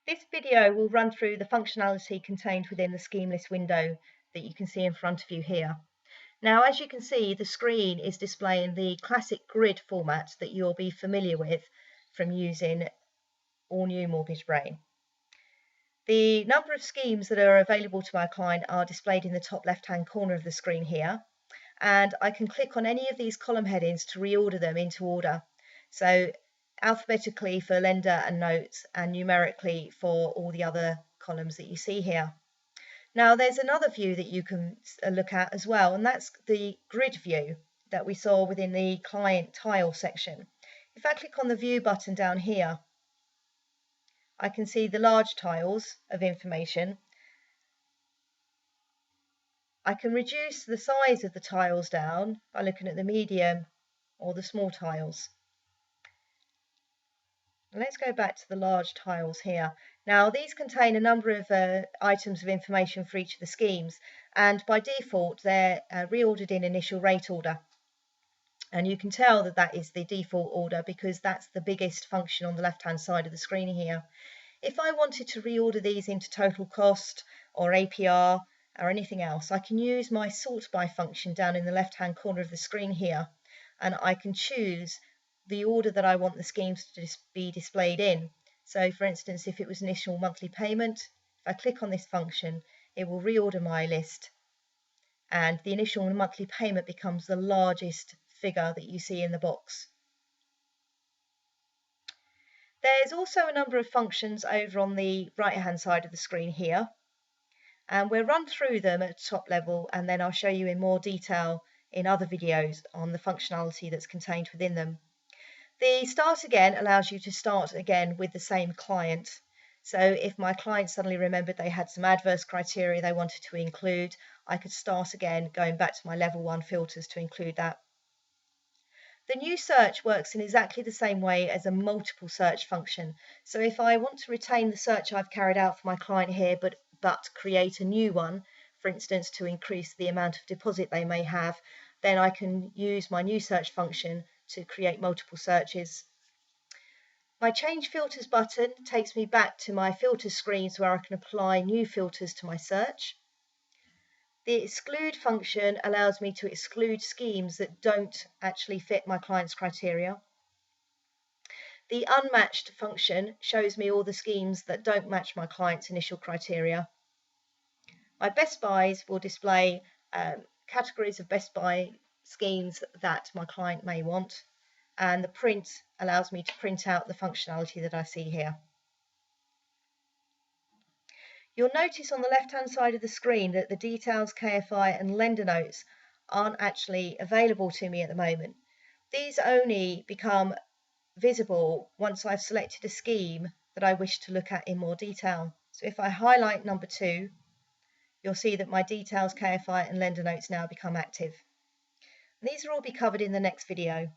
This video will run through the functionality contained within the scheme list window that you can see in front of you here. Now, as you can see, the screen is displaying the classic grid format that you'll be familiar with from using all new MortgageBrain. The number of schemes that are available to my client are displayed in the top left-hand corner of the screen here, and I can click on any of these column headings to reorder them into order. So alphabetically for lender and notes, and numerically for all the other columns that you see here. Now there's another view that you can look at as well, and that's the grid view that we saw within the client tile section. If I click on the view button down here, I can see the large tiles of information. I can reduce the size of the tiles down by looking at the medium or the small tiles. Let's go back to the large tiles here. Now these contain a number of items of information for each of the schemes, and by default they're reordered in initial rate order. And you can tell that that is the default order because that's the biggest function on the left hand side of the screen here. If I wanted to reorder these into total cost or APR or anything else, I can use my sort by function down in the left hand corner of the screen here, and I can choose the order that I want the schemes to be displayed in. So for instance, if it was initial monthly payment, if I click on this function, it will reorder my list, and the initial monthly payment becomes the largest figure that you see in the box. There's also a number of functions over on the right hand side of the screen here, and we'll run through them at top level, and then I'll show you in more detail in other videos on the functionality that's contained within them. The start again allows you to start again with the same client. So if my client suddenly remembered they had some adverse criteria they wanted to include, I could start again going back to my level 1 filters to include that. The new search works in exactly the same way as a multiple search function. So if I want to retain the search I've carried out for my client here, but create a new one, for instance, to increase the amount of deposit they may have, then I can use my new search function to create multiple searches. My change filters button takes me back to my filter screens where I can apply new filters to my search. The exclude function allows me to exclude schemes that don't actually fit my client's criteria. The unmatched function shows me all the schemes that don't match my client's initial criteria. My best buys will display categories of best buy schemes that my client may want, and the print allows me to print out the functionality that I see here. You'll notice on the left hand side of the screen that the details, KFI and lender notes aren't actually available to me at the moment. These only become visible once I've selected a scheme that I wish to look at in more detail. So if I highlight number 2, you'll see that my details, KFI and lender notes now become active. These will all be covered in the next video.